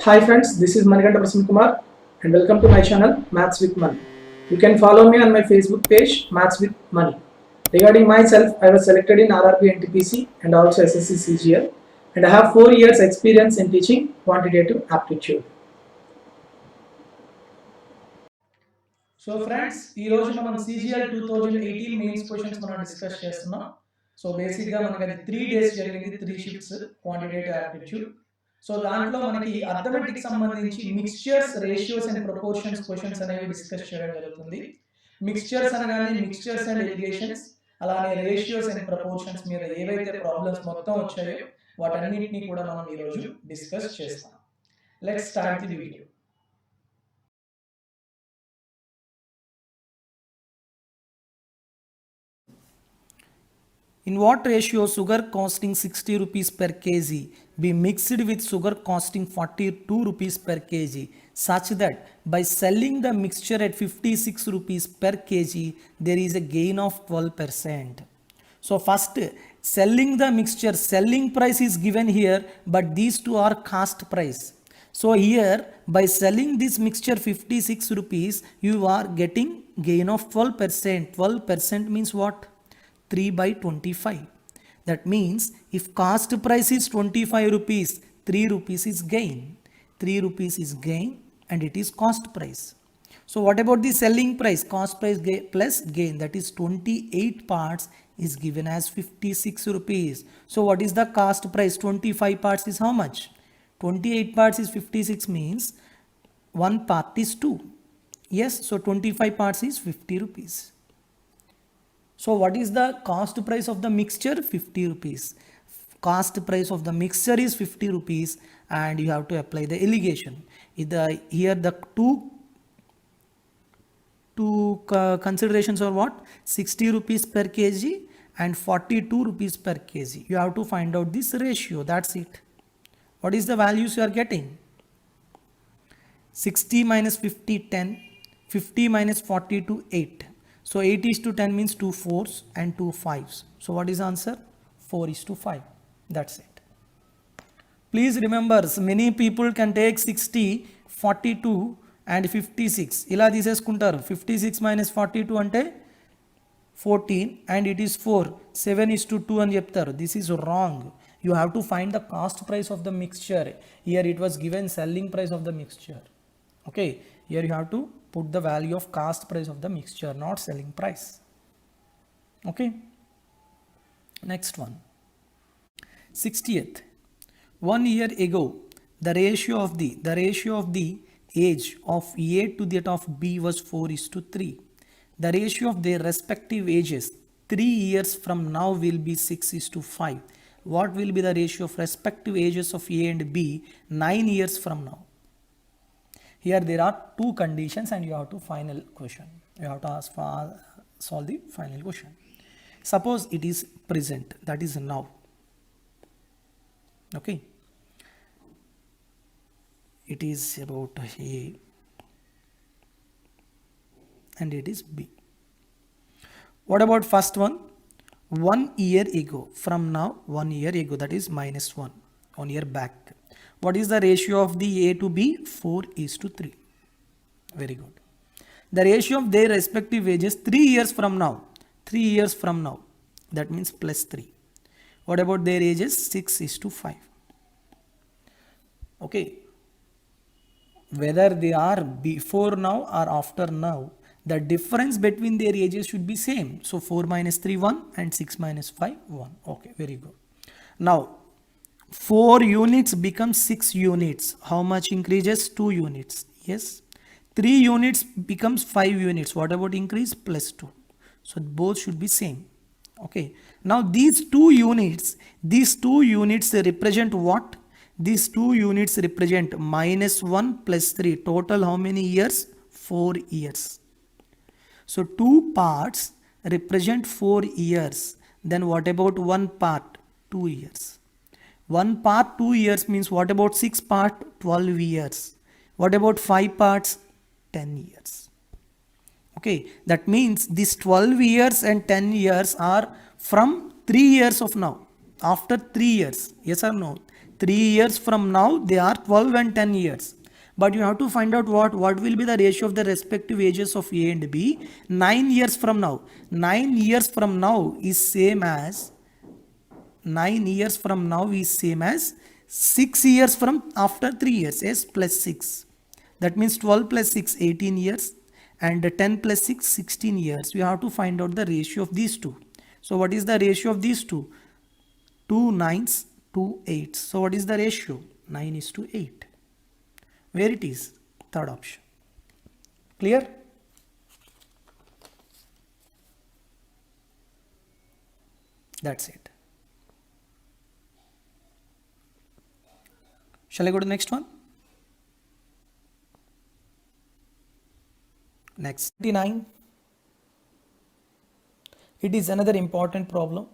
Hi friends, this is Manikanta Prasanna Kumar and welcome to my channel Maths with Money. You can follow me on my Facebook page Maths with Money. Regarding myself, I was selected in RRB NTPC and also SSC CGL and I have 4 years experience in teaching quantitative aptitude. So friends ఈ రోజు మనం CGL 2018 mains questions మనం discuss చేస్తున్నాం. So బేసిక్గా మనకి అది 3 days జరిగింది, 3 shifts quantitative aptitude. So దాంట్లో మనకి అర్థమెటిక్ సంబంధించి mixtures, ratios and proportions questions అనేవి డిస్కస్ చేయడం జరుగుతుంది. మిక్స్చర్స్ అనగానే మిక్స్చర్స్ అండ్ ఎలిగేషన్స్, అలానే రేషియోస్ అండ్ ప్రపోర్షన్స్ మీద ఏవైతే ప్రాబ్లమ్స్ మొత్తం వచ్చాయో వాటన్నిటిని కూడా మనం ఈరోజు డిస్కస్ చేస్తాం. Let's start the video. In what ratio sugar costing 60 rupees per kg be mixed with sugar costing 42 rupees per kg such that by selling the mixture at 56 rupees per kg there is a gain of 12%. So first, selling the mixture, selling price is given here, but these two are cost price. So here by selling this mixture 56 rupees you are getting gain of 12%. 12% means what? 3 by 25. That means if cost price is 25 rupees, 3 rupees is gain. 3 rupees is gain and it is cost price. So what about the selling price? Cost price plus gain, that is 28 parts is given as 56 rupees. So what is the cost price? 25 parts is how much? 28 parts is 56 means 1 part is 2. Yes, so 25 parts is 50 rupees. So what is the cost price of the mixture? 50 rupees. Cost price of the mixture is 50 rupees and you have to apply the allegation. Here the two considerations are what? 60 rupees per kg and 42 rupees per kg. You have to find out this ratio. That's it. What is the values you are getting? 60 minus 50, 10. 50 minus 42, 8. So 8 is to 10 means 2 4s and 2 5s. So what is the answer? 4 is to 5. That's it. Please remember, many people can take 60, 42 and 56. ఇలా తీసేసుకుంటారు. 56 minus 42 అంటే 14 and it is 4. 7 is to 2 అని చెప్తారు. This is wrong. You have to find the cost price of the mixture. Here it was given selling price of the mixture. Okay, here you have to put the value of cost price of the mixture, not selling price. Okay, next one. 60th. 1 year ago the ratio of the age of A to that of B was 4:3. The ratio of their respective ages 3 years from now will be 6:5. What will be the ratio of respective ages of A and B 9 years from now? Here there are two conditions and you have to final question. You have to solve the final question. Suppose it is present, that is now. Okay. It is about A and it is B. What about first one? 1 year ago. From now, 1 year ago, that is minus 1. 1 year back. What is the ratio of the A to B? 4:3. Very good. The ratio of their respective ages 3 years from now. 3 years from now. That means plus 3. What about their ages? 6:5. Okay. Whether they are before now or after now, the difference between their ages should be same. So 4 minus 3, 1 and 6 minus 5, 1. Okay, very good. Now, 4 units becomes 6 units. How much increases? 2 units. Yes. 3 units becomes 5 units. What about increase? Plus 2. So both should be same. Okay. Now these 2 units represent what? These 2 units represent minus 1 plus 3. Total how many years? 4 years. So 2 parts represent 4 years. Then what about 1 part? 2 years. 1 part 2 years means what about 6 part? 12 years. What about 5 parts? 10 years. Okay, that means these 12 years and 10 years are from 3 years of now. After 3 years, yes or no? 3 years from now, they are 12 and 10 years. But you have to find out what will be the ratio of the respective ages of A and B 9 years from now. 9 years from now is same as 9 years from now is same as 6 years from after 3 years. Yes, plus 6. That means 12 plus 6, 18 years, and 10 plus 6, 16 years. We have to find out the ratio of these two. So what is the ratio of these two? 2 nines, 2 eights. So what is the ratio? 9 is to 8. Where it is? Third option. Clear? That's it. Shall I go to the next one? Next, 29. It is another important problem.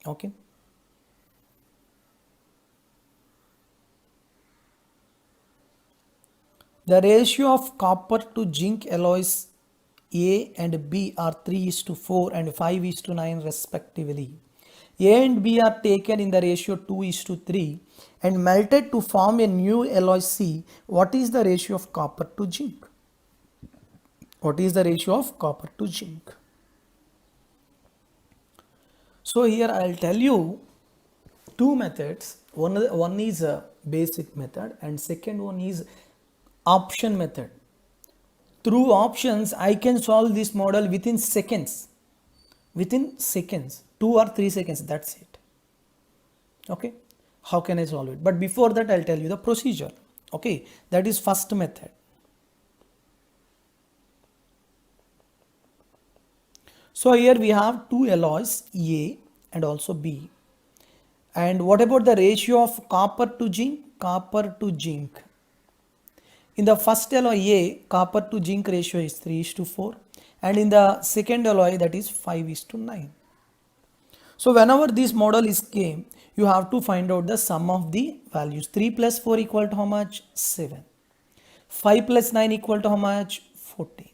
Okay. The ratio of copper to zinc alloys A and B are 3:4 and 5:9 respectively. A and B are taken in the ratio 2:3 and melted to form a new alloy C. What is the ratio of copper to zinc? What is the ratio of copper to zinc? So here I'll tell you two methods. One is a basic method and second one is option method. Through options, I can solve this model within seconds. Within seconds, 2 or 3 seconds, that's it. Okay, how can I solve it? But before that, I'll tell you the procedure. Okay, that is first method. So here we have two alloys A and also B. And what about the ratio of copper to zinc? Copper to zinc. In the first alloy A, copper to zinc ratio is 3:4 and in the second alloy that is 5:9. So whenever this model is came, you have to find out the sum of the values. 3 plus 4 equal to how much? 7. 5 plus 9 equal to how much? 14.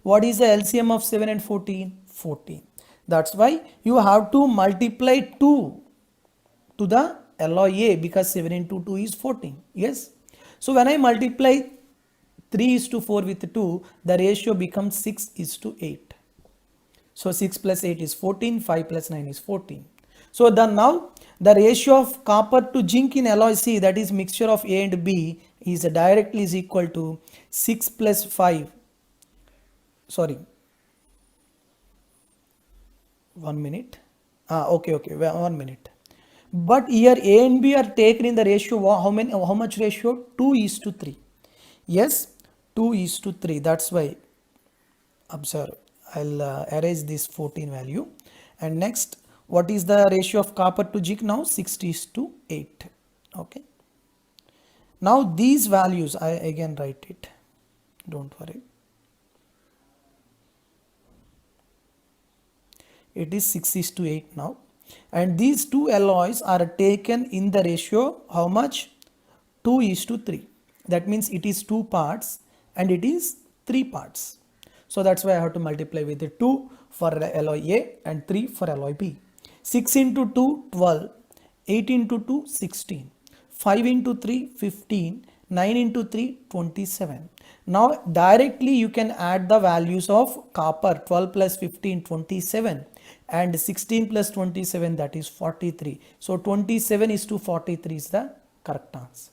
What is the LCM of 7 and 14? 14. That's why you have to multiply 2 to the alloy A because 7 into 2 is 14. Yes. So when I multiply 3:4 with 2, the ratio becomes 6:8. So 6 plus 8 is 14, 5 plus 9 is 14. So then now the ratio of copper to zinc in alloy C, that is mixture of A and B, is directly is equal to 6 plus 5. Sorry. 1 minute. Okay, 1 minute. But here A and B are taken in the ratio, how much ratio? 2:3. Yes, 2:3. That's why, observe, I'll erase this 14 value. And next, what is the ratio of copper to zinc now? 6:8. Okay. Now these values, I again write it. Don't worry. It is 6:8 now. And these two alloys are taken in the ratio how much? 2:3. That means it is 2 parts and it is 3 parts. So that's why I have to multiply with the 2 for alloy A and 3 for alloy B. 6 into 2, 12. 8 into 2, 16. 5 into 3, 15. 9 into 3, 27. Now directly you can add the values of copper. 12 plus 15, 27. And 16 plus 27, that is 43. So 27:43 is the correct answer.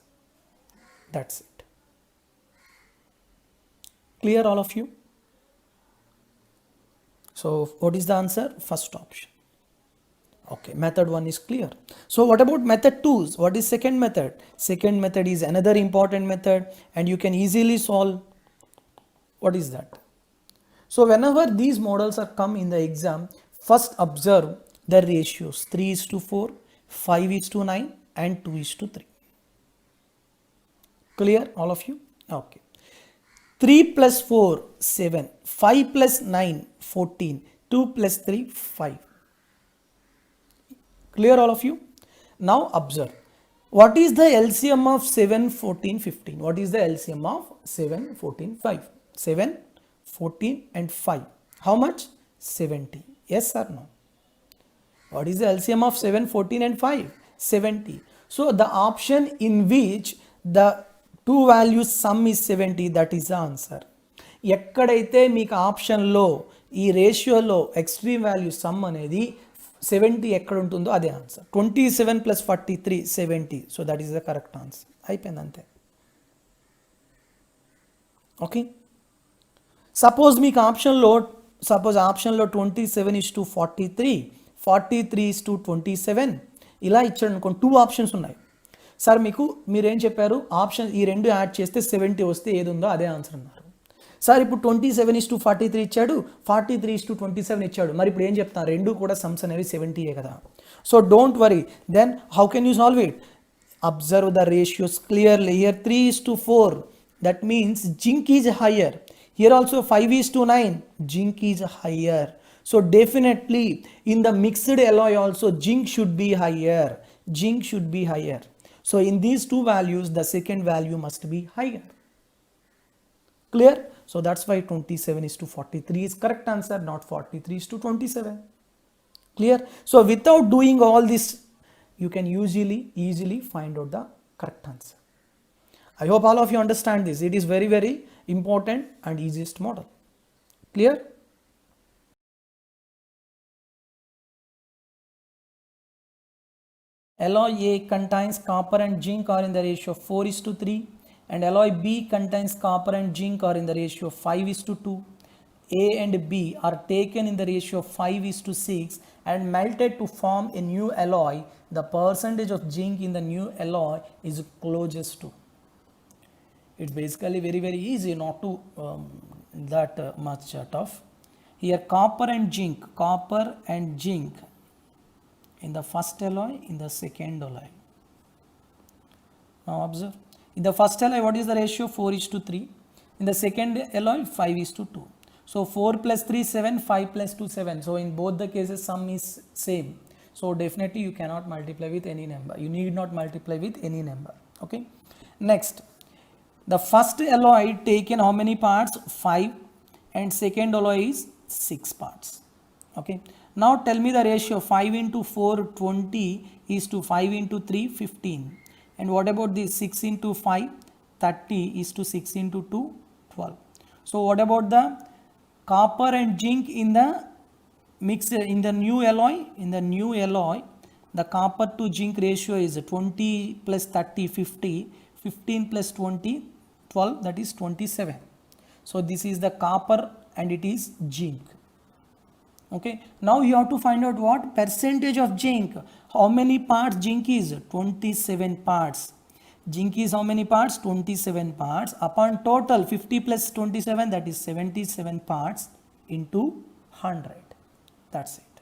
That's it. Clear all of you? So what is the answer? First option. Okay, method 1 is clear. So what about method 2? What is second method? Second method is another important method and you can easily solve. What is that? So whenever these models are come in the exam, first observe the ratios 3:4, 5:9 and 2:3. Clear all of you? Okay. 3 plus 4, 7. 5 plus 9, 14. 2 plus 3, 5. Clear all of you? Now observe. What is the LCM of 7, 14, 15? What is the LCM of 7, 14, 5? 7, 14 and 5. How much? 70. Yes or no? What is the LCM of 7, 14 and 5? 70. So the option in which the two values sum is 70, that is the answer. ఎక్కడైతే మీకు ఆప్షన్లో ఈ రేషియోలో extreme value some అనేది 70 ఎక్కడ ఉంటుందో అదే answer. 27 + 43 70. So that is the correct answer. అయిపోయింది అంతే. ఓకే, సపోజ్ మీకు ఆప్షన్లో 27:43, 43:27 ఇలా ఇచ్చాడు అనుకోండి. 2 ఆప్షన్స్ ఉన్నాయి. సార్ మీరేం చెప్పారు, ఆప్షన్ ఈ రెండు యాడ్ చేస్తే 70 వస్తే ఏది ఉందో అదే ఆన్సర్ అన్నారు. సార్ ఇప్పుడు 27:43 ఇచ్చాడు, 43:27 ఇచ్చాడు. మరి ఇప్పుడు ఏం చెప్తాను, రెండు కూడా సమ్స్ అనేవి 70 కదా. So don't worry. Then how can you solve it? Observe the ratios clearly. Here 3:4, that means zinc is higher. Here also 5:9, zinc is higher. So definitely in the mixed alloy also zinc should be higher. Zinc should be higher. So in these two values the second value must be higher. Clear? So that's why 27:43 is correct answer, not 43:27. Clear? So without doing all this you can easily find out the correct answer. I hope all of you understand this. It is very important and easiest model. Clear? Alloy A contains copper and zinc are in the ratio of 4:3, and alloy B contains copper and zinc are in the ratio of 5:2. A and B are taken in the ratio of 5:6 and melted to form a new alloy. The percentage of zinc in the new alloy is closest to. It's basically very easy, not too that much tough. Here copper and zinc in the first alloy, in the second alloy. Now observe, in the first alloy what is the ratio? 4:3. In the second alloy 5:2. So 4 + 3 7, 5 + 2 7. So in both the cases sum is same. So definitely you cannot multiply with any number. You need not multiply with any number. Okay, next, the first alloy taken how many parts? 5, and second alloy is 6 parts. Okay, now tell me the ratio. 5 × 4 20 is to 5 × 3 15, and what about this? 6 × 5 30 is to 6 × 2 12. So what about the copper and zinc in the mixed in the new alloy? In the new alloy the copper to zinc ratio is 20 + 30 50, 15 + 20 12, that is 27. So this is the copper and it is zinc. Okay, now you have to find out what percentage of zinc. How many parts zinc is? 27 parts. Zinc is how many parts? 27 parts upon total 50 + 27, that is 77 parts into 100. That's it.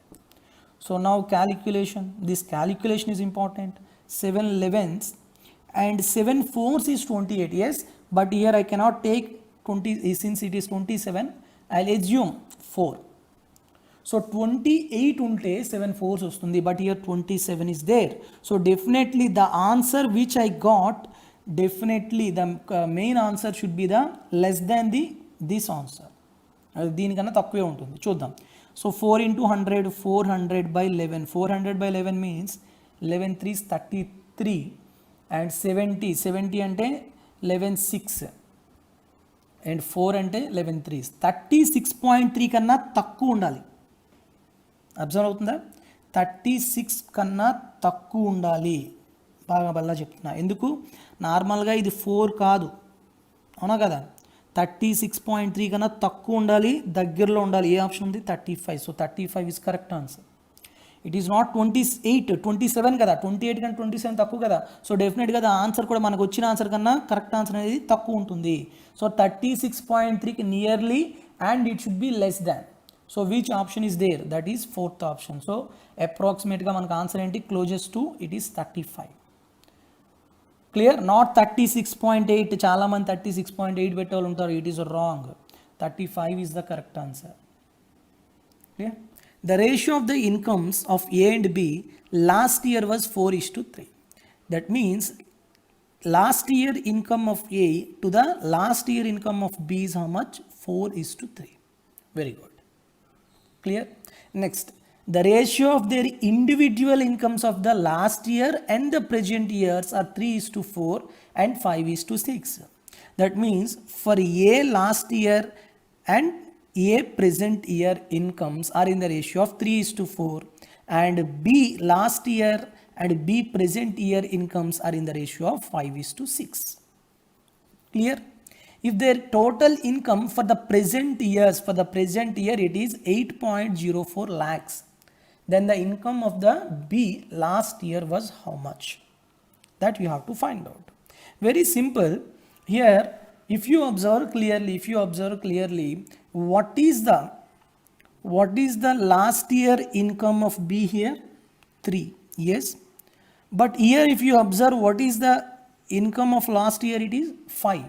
So now calculation. This calculation is important. 7 11s and 7 4s is 28. Yes, but here I cannot take 20 since it is 27. I'll assume 4. So 28 unte 7 4s vastundi, but here 27 is there. So definitely the answer which I got, definitely the main answer should be the less than this answer. దీనికన్నా తక్కువే ఉంటుంది. చూద్దాం. So 4 × 100, 400/11. 400/11 means 11 3s 33, and 70 అంటే 11 6, and 4 అంటే 11 3s. 36.3 కన్నా తక్కువ ఉండాలి. Observe అవుతుందా? 36 కన్నా తక్కువ ఉండాలి. బాగా బల్లా చెప్తున్నా. ఎందుకు? నార్మల్గా ఇది 4 కాదు, అవునా కదా? 36.3 కన్నా తక్కువ ఉండాలి, దగ్గరలో ఉండాలి. ఏ ఆప్షన్ ఉంది? 35. So 35 is correct answer. It is not 28, 27 కదా. 28 కన్నా 27 తక్కువ కదా. సో డెఫినెట్గా ద ఆన్సర్ కూడా మనకు వచ్చిన ఆన్సర్ కన్నా కరెక్ట్ ఆన్సర్ అనేది తక్కువ ఉంటుంది. సో 36.3కి nearly and it should be less than. So which option is there? That is fourth option. So అప్రాక్సిమేట్గా మనకు ఆన్సర్ ఏంటి? Closest to it is 35. Clear? Not 36.8. చాలామంది 36.8 పెట్టేవాళ్ళు ఉంటారు. It is wrong. 35 is the correct answer. Clear? The ratio of the incomes of A and B last year was 4:3. That means last year income of A to the last year income of B is how much? 4:3. Very good. Clear? Next, the ratio of their individual incomes of the last year and the present years are 3:4 and 5:6. That means for A last year and A present year incomes are in the ratio of 3:4 and B last year and B present year incomes are in the ratio of 5:6. Clear? If their total income for the present year it is 8.04 lakhs, then the income of the B last year was how much? That you have to find out. Very simple. Here, if you observe clearly, what is the last year income of B here? 3. Yes. But here if you observe, what is the income of last year? It is 5.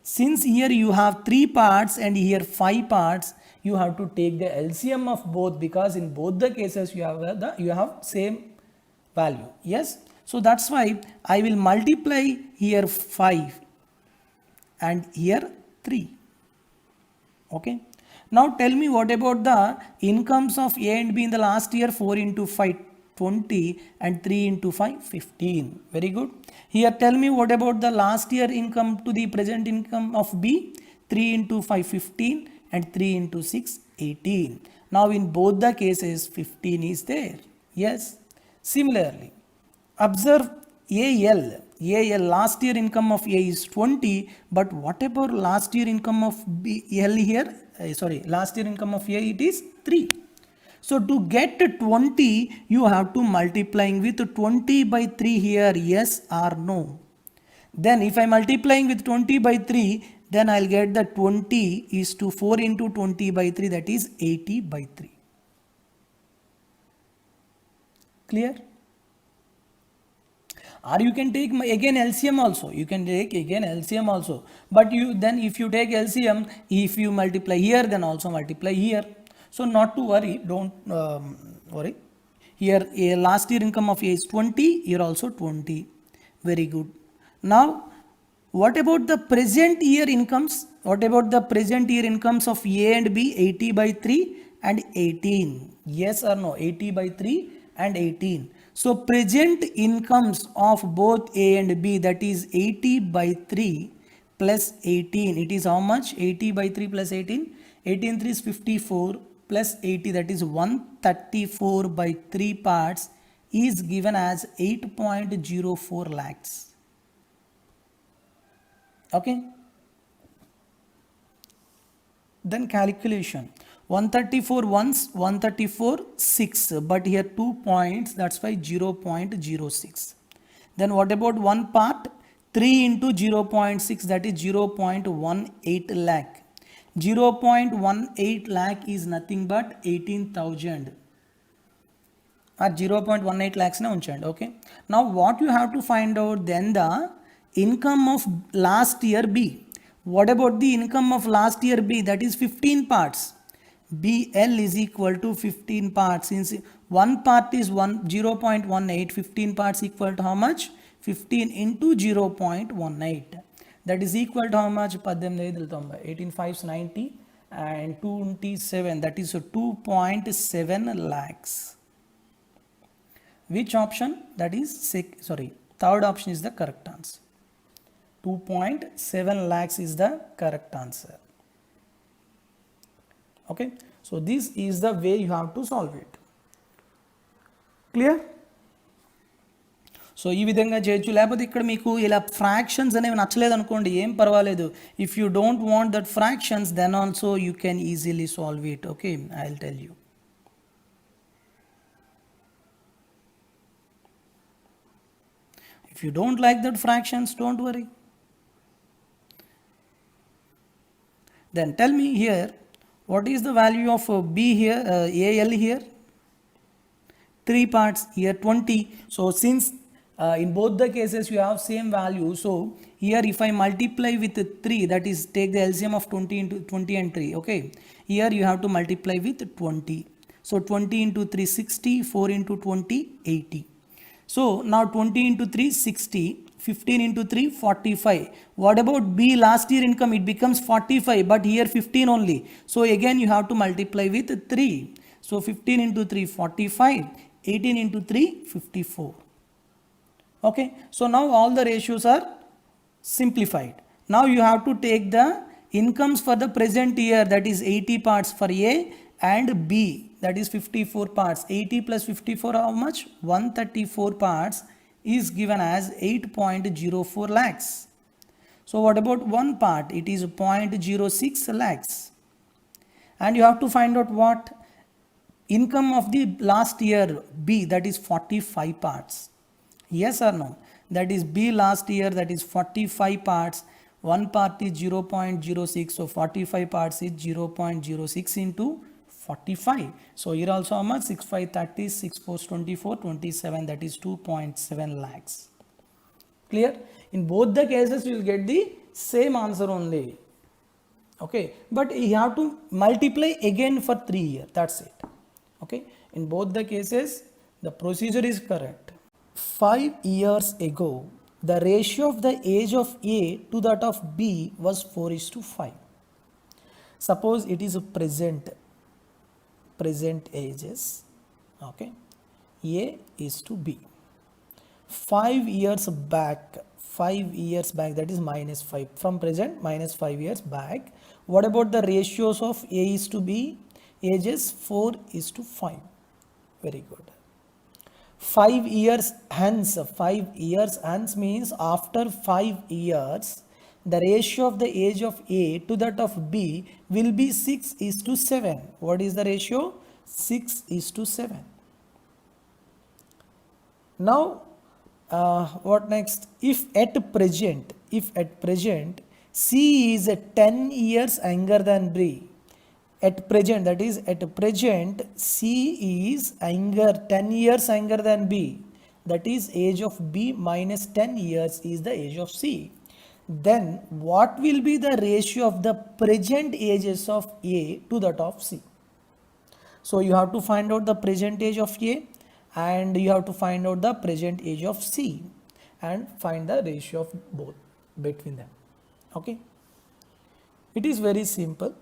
Since here you have 3 parts and here 5 parts, you have to take the LCM of both, because in both the cases you have same value. Yes. So that's why I will multiply here 5 and here 3. Okay. Now tell me, what about the incomes of A and B in the last year? 4 into 5, 20, and 3 into 5, 15. Very good. Here tell me, what about the last year income to the present income of B? 3 into 5, 15, and 3 into 6, 18. Now in both the cases 15 is there. Yes. Similarly, observe AL. Last year income of A is 20, but what about last year income of L here? Last year income of A, it is 3. So to get 20, you have to multiplying with 20 by 3 here, yes or no? Then if I multiplying with 20 by 3, then I'll get the 20 is to 4 into 20 by 3, that is 80 by 3. Clear? Or you can take again LCM also. But if you take LCM, if you multiply here, then also multiply here. So not to worry, don't worry. Here last year income of A is 20, here also 20. Very good. Now what about the present year incomes? What about the present year incomes of A and B? 80 by 3 and 18. Yes or no? 80 by 3 and 18. So present incomes of both A and B, that is 80 by 3 plus 18. It is how much? 80 by 3 plus 18. 18 3 is 54 plus 80, that is 134 by 3 parts is given as 8.04 lakhs. Okay. Then calculation. 134 once, 134 6, but here 2 points, that's why 0.06. Then what about one part? 3 into 0.6, that is 0.18 lakh. 0.18 lakh is nothing but 18,000. At 0.18 lakhs na unchandi. Okay. Now what you have to find out, then the income of last year B. What about the income of last year B? That is 15 parts. BL is equal to 15 parts. Since one part is 0.18, 15 parts equal to how much? 15 into 0.18. That is equal to how much? 18 5s 90 and 27. That is 2.7 lakhs. Which option? That is third option is the correct answer. 2.7 lakhs is the correct answer. Okay. So this is the way you have to solve it. Clear? So ఈ విధంగా చేయొచ్చు. లేకపోతే ఇక్కడ మీకు ఇలా fractions అనేవి నచ్చలేదు అనుకోండి, ఏం పర్వాలేదు. If you don't want that fractions, then also you can easily solve it. Okay, I will tell you. If you don't like that fractions, don't worry. Then tell me here, what is the value of B here, AL here? 3 parts, here 20. So since in both the cases you have same value, so here if I multiply with 3, that is take the LCM of 20 into 20 and 3. Okay, here you have to multiply with 20. So 20 into 3 60, 4 into 20 80. So now 20 into 3 60, 15 into 3 45. What about B last year income? It becomes 45, but here 15 only. So again you have to multiply with 3. So 15 into 3, 45. 18 into 3, 54. Okay, so now all the ratios are simplified. Now you have to take the incomes for the present year, that is 80 parts for A, and B, that is 54 parts. 80 plus 54, how much? 134 parts is given as 8.04 lakhs. So what about one part? It is 0.06 lakhs. And you have to find out what income of the last year B, that is 45 parts. Yes or no? That is B last year, that is 45 parts. One part is 0.06, so 45 parts is 0.06 into 45. So here also how much? 6 5 30, 6 4 24, 27, that is 2.7 lakhs. Clear? In both the cases you will get the same answer only. Okay, but you have to multiply again for 3 years, that's it. Okay, in both the cases the procedure is correct. 5 years ago, the ratio of the age of A to that of B was 4:5. Suppose it is a present ages. Okay, A is to B. 5 years back, that is minus 5. From present, minus 5 years back. What about the ratios of A is to B? Ages 4:5. Very good. 5 years hence means after 5 years, the ratio of the age of A to that of B will be 6:7. What is the ratio? 6:7. Now, what next? If at present C is 10 years younger than B, at present, that is at present C is 10 years younger than B, that is age of B minus 10 years is the age of C. Then what will be the ratio of the present ages of A to that of C? So you have to find out the present age of A and you have to find out the present age of C and find the ratio of both between them. Okay, it is very simple.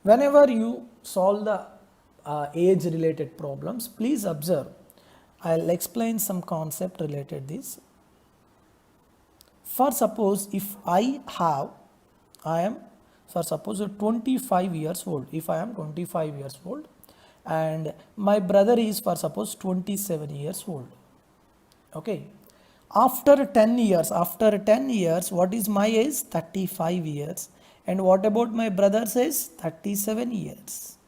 Whenever you solve the age related problems, please observe. I'll explain some concept related this. For suppose if I am for suppose 25 years old, if I am 25 years old and my brother is for suppose 27 years old. Okay, after 10 years, what is my age? 35 years. And what about my brother says? 37 years.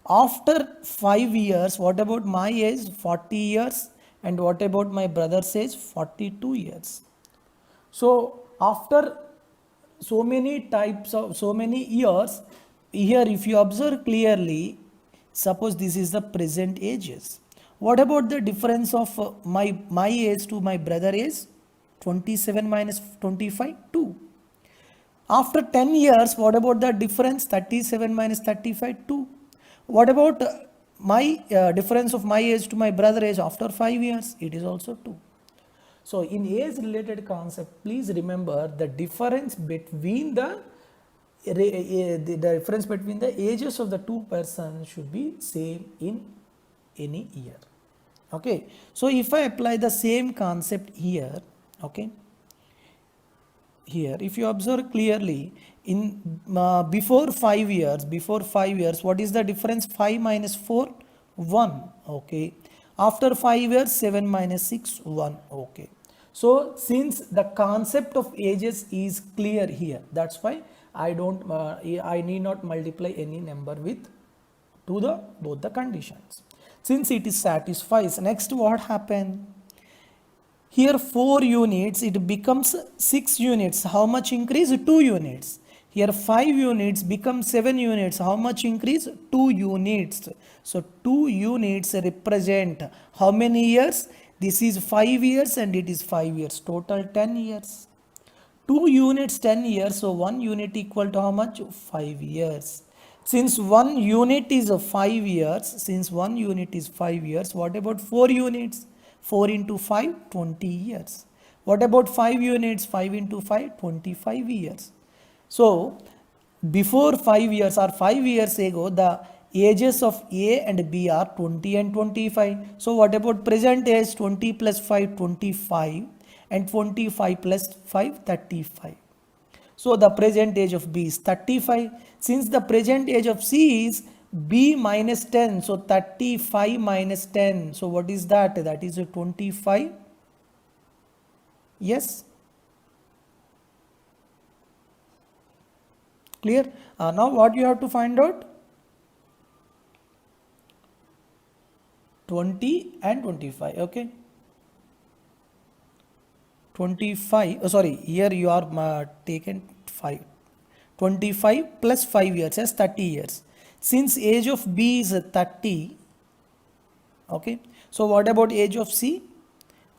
After 5 years, what about my age? 40 years. And what about my brother says? 42 years. So after so many years, here if you observe clearly, suppose this is the present ages. What about the difference of my age to my brother is? 27 minus 25, 2. After 10 years, what about the difference? 37 minus 35, 2. What about my difference of my age to my brother age after 5 years? It is also 2. So in age related concept, please remember the difference between the difference between the ages of the two persons should be same in any year. Okay, so if I apply the same concept here, okay, here if you observe clearly, in before 5 years, what is the difference? 5 minus 4, 1. Okay, after 5 years, 7 minus 6, 1. Okay, so since the concept of ages is clear here, that's why I need not multiply any number with both the conditions, since it is satisfies. Next, what happened? Here 4 units, it becomes 6 units. How much increase? 2 units. Here 5 units become 7 units. How much increase? 2 units. So 2 units represent how many years? This is 5 years and it is 5 years. Total 10 years. 2 units 10 years. So 1 unit equal to how much? 5 years. Since 1 unit is 5 years, what about 4 units? 4 into 5, 20 years. What about 5 units? 5 into 5, 25 years. So before 5 years or 5 years ago, the ages of A and B are 20 and 25. So what about present age? 20 plus 5, 25, and 25 plus 5, 35. So the present age of B is 35. Since the present age of C is B minus 10, so 35 minus 10. So what is that? That is a 25. Yes. Clear? Now what you have to find out? 20 and 25. Okay. 25. Sorry. Here you are taken 5. 25 plus 5 years as 30 years. Since age of B is 30. Okay. So what about age of C?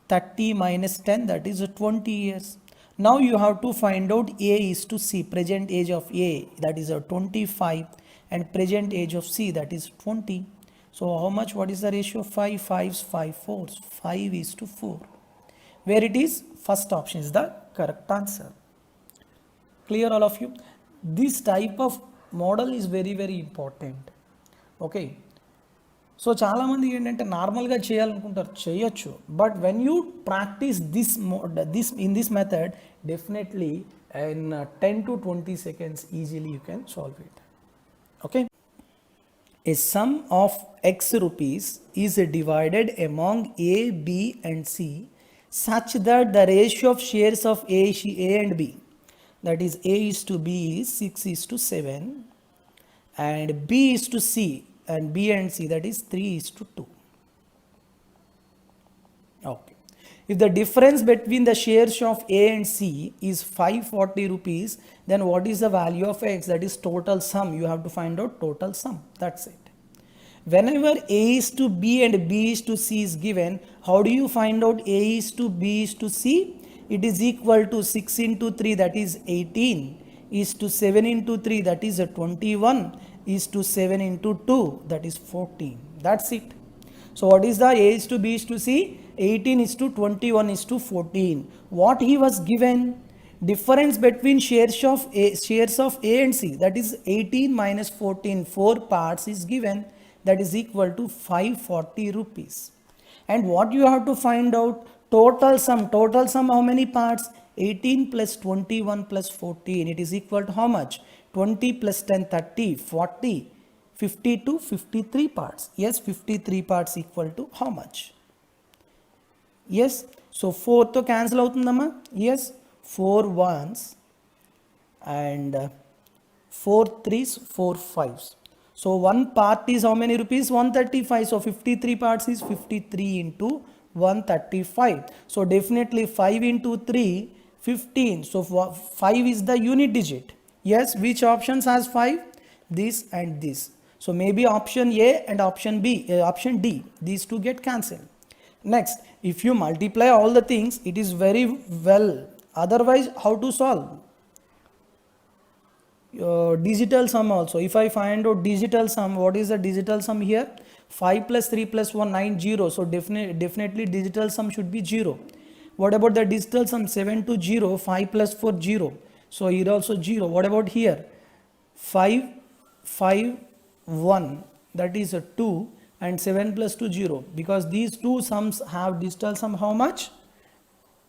30 minus 10, that is 20 years. Now you have to find out A is to C, present age of A, that is 25, and present age of C, that is 20. So how much? What is the ratio? 5 5s, 5 4s, 5 is to 4. Where it is? First option is the correct answer. Clear all of you? This type of model is very very important. Okay. So చాలామంది ఏంటంటే నార్మల్గా చేయాలనుకుంటారు, చేయొచ్చు. But when you practice this method definitely in 10 to 20 seconds easily you can solve it. Okay. A sum of x rupees is divided among A, B and C such that the ratio of shares of A and B, that is A is to B is 6 is to 7 and B is to C and B and C, that is 3 is to 2. Okay. If the difference between the shares of A and C is 540 rupees, then what is the value of X? That is total sum. You have to find out total sum. That's it. Whenever A is to B and B is to C is given, how do you find out A is to B is to C? It is equal to 6 into 3, that is 18, is to 7 into 3, that is 21, is to 7 into 2, that is 14. That's it. So what is the A is to B is to C? 18 is to 21 is to 14. What he was given? Difference between shares of A and C, that is 18 minus 14, 4 parts is given, that is equal to 540 rupees. And what you have to find out? Total sum. Total sum how many parts? 18 plus 21 plus 14, it is equal to how much? 20 plus 10, 30, 40, 52, 53 parts. Yes, 53 parts equal to how much? Yes, so 4 to cancel avutundamma. Yes, 4 1s and 4 3s, 4 5s. So one part is how many rupees? 135. So 53 parts is 53 into 135. So definitely 5 into 3, 15. So 5 is the unit digit. Yes, which options has 5? This and this. So maybe option A and option D, these two get cancelled. Next, if you multiply all the things, it is very well. Otherwise, how to solve? Digital sum also. If I find out digital sum, what is the digital sum here? 5 plus 3 plus 1, 9, 0. So definitely digital sum should be 0. What about the digital sum? 7 to 0, 5 plus 4, 0. So here also 0. What about here? 5, 5, 1, that is a 2 and 7 plus 2, 0. Because these two sums have digital sum how much?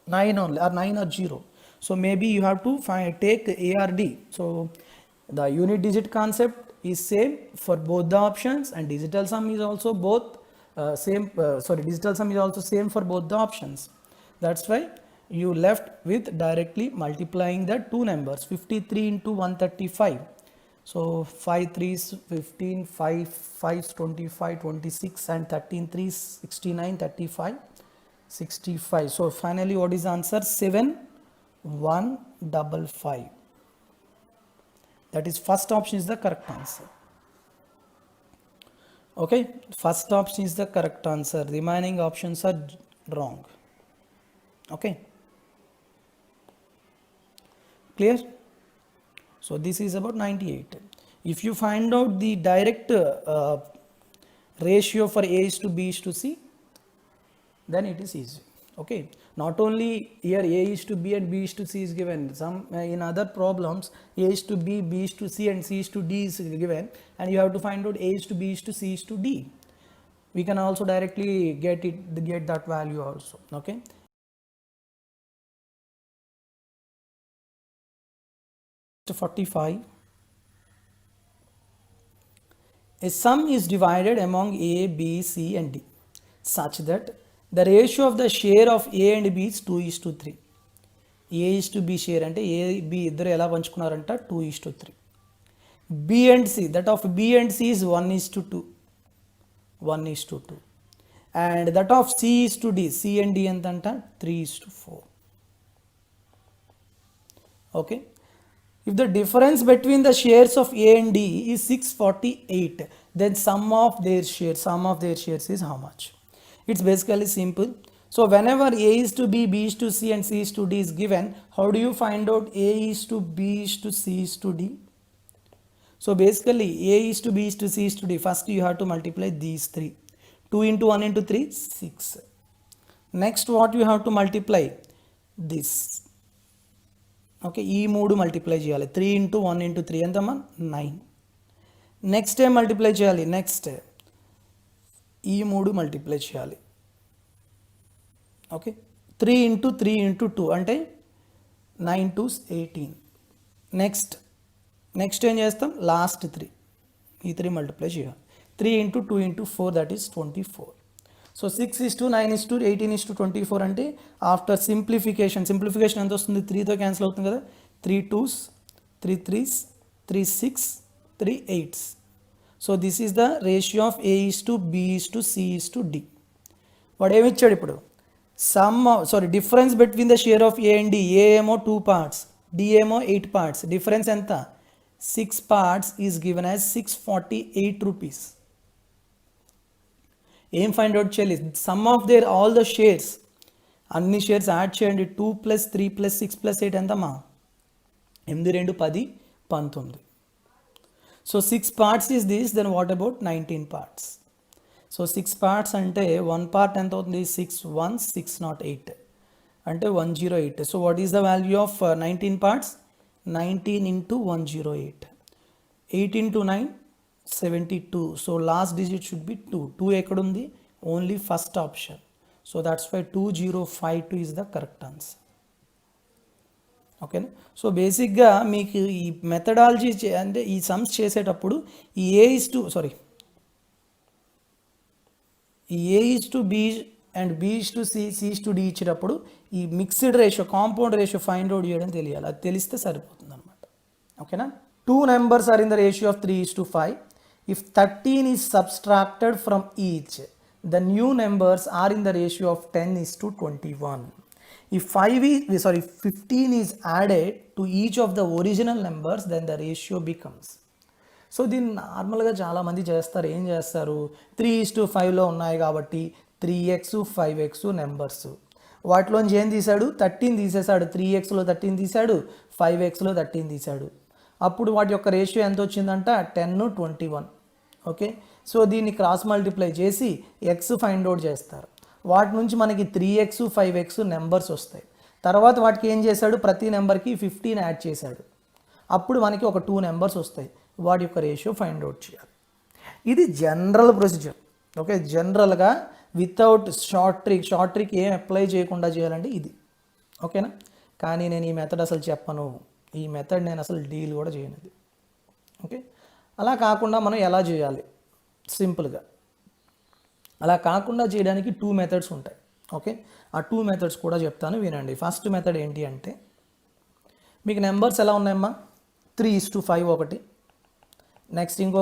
9 only, or 9 or 0. So maybe you have to take ARD. So the unit digit concept is same for both the options and digital sum is also digital sum is also same for both the options. That's why you left with directly multiplying the two numbers, 53 into 135. So 5 3s 15, 5 5s 25, 26 and 13 3s 69, 35, 65. So finally what is the answer? 7155. That is first option is the correct answer. Okay, first option is the correct answer. Remaining options are wrong. Okay, clear? So this is about 98. If you find out the direct ratio for A is to B is to C, then it is easy. Okay, not only here A is to B and B is to C is given, some in other problems A is to B, B is to C and C is to D is given, and you have to find out A is to B is to C is to D. We can also directly get that value also. Okay, 45, a sum is divided among A, B, C and D such that the ratio of the share of A and B is 2:3. A is to B share అంటే A, B ఇద్దరు ఎలా పంచుకున్నారంట 2:3. B and C, that of B and C is 1:2. 1:2. And that of C is to D, C and D ఎంత అంట 3:4. Okay. If the difference between the shares of A and D is 648, then sum of their shares is how much? It's basically simple. So whenever A is to B, B is to C and C is to D is given, how do you find out A is to B is to C is to D? So basically A is to B is to C is to D. First you have to multiply these three. 2 into 1 into 3, 6. Next what you have to multiply? This. Okay, ఈ 3 multiply చేయాలి. 3 into 1 into 3 ఎంతమ్మా 9. Next ఏం multiply చేయాలి? Next ఈ 3 multiply చేయాలి. Okay, 3 into 3 into 2 అంటే 9 2 18. Next ఏం చేస్తాం? లాస్ట్ 3, ఈ 3 మల్టిప్లై చేయాలి. 3 into 2 into 4 that is 24. So 6:9:2 18:24 అంటే ఆఫ్టర్ సింప్లిఫికేషన్ ఎంత వస్తుంది? 3తో క్యాన్సిల్ అవుతుంది కదా. 3 2s, 3 3s, 3 6, 3 8s. So this is the ratio of A is to B is to C is to D. వాడు ఏమి ఇచ్చాడు ఇప్పుడు? Difference between the share of A and D. A ఏమో 2 parts, D ఏమో 8 parts. Difference ఎంత? 6 parts is given as 648 rupees. ఏం find out చేయాలి? Some of their all the shares, అన్ని షేర్స్ యాడ్ చేయండి. 2 + 3 + 6 + 8 ఎంతమ్మా? 8 2 10 19. So 6 parts is this, then what about 19 parts? So 6 parts అంటే 1 part ఎంత అవుతుంది? 6 1 608 అంటే 108. So what is the value of 19 parts? 19 into 108. 8 into 9 72. So last digit should be 2. 2 ఎక్కడుంది? Only first option. So that's why 2052 is the correct answer. ఓకేనా? సో బేసిక్గా మీకు ఈ మెథడాలజీ అంటే ఈ సమ్స్ చేసేటప్పుడు ఈ A is to B and B is to C, C is to D ఇచ్చేటప్పుడు ఈ mixed ratio, compound ratio find out చేయడం తెలియాలి. అది తెలిస్తే సరిపోతుంది అనమాట. ఓకేనా? 2 numbers are in the ratio of 3:5. If 13 is subtracted from each, the new numbers are in the ratio of 10:21. If 15 is added to each of the original numbers, then the ratio becomes. So దీన్ని నార్మల్గా చాలామంది చేస్తారు. ఏం చేస్తారు? 3:5లో ఉన్నాయి కాబట్టి 3x 5x numbers, వాటిలోంచి ఏం తీశాడు? 13 తీసేశాడు. 3xలో 13 తీశాడు, 5xలో 13 తీశాడు. అప్పుడు వాటి యొక్క రేషియో ఎంత వచ్చిందంట? 10:21. ఓకే, సో దీన్ని క్రాస్ మల్టిప్లై చేసి ఎక్స్ ఫైండ్ అవుట్ చేస్తారు. వాటి నుంచి మనకి 3x 5x నెంబర్స్ వస్తాయి. తర్వాత వాటికి ఏం చేశాడు? ప్రతి నెంబర్కి 15 యాడ్ చేశాడు. అప్పుడు మనకి ఒక 2 నెంబర్స్ వస్తాయి. వాటి యొక్క రేషియో ఫైండ్ అవుట్ చేయాలి. ఇది జనరల్ ప్రొసీజర్. ఓకే, జనరల్గా వితౌట్ షార్ట్ ట్రిక్ ఏం అప్లై చేయకుండా చేయాలంటే ఇది. ఓకేనా? కానీ నేను ఈ మెథడ్ అసలు చెప్పను. ఈ మెథడ్ నేను అసలు డీల్ కూడా చేయను. ఓకే, అలా కాకుండా మనం ఎలా చేయాలి? సింపుల్గా అలా కాకుండా చేయడానికి 2 మెథడ్స్ ఉంటాయి. ఓకే, ఆ 2 మెథడ్స్ కూడా చెప్తాను, వినండి. ఫస్ట్ మెథడ్ ఏంటి అంటే, మీకు నెంబర్స్ ఎలా ఉన్నాయమ్మా? 3:5 ఒకటి, నెక్స్ట్ ఇంకో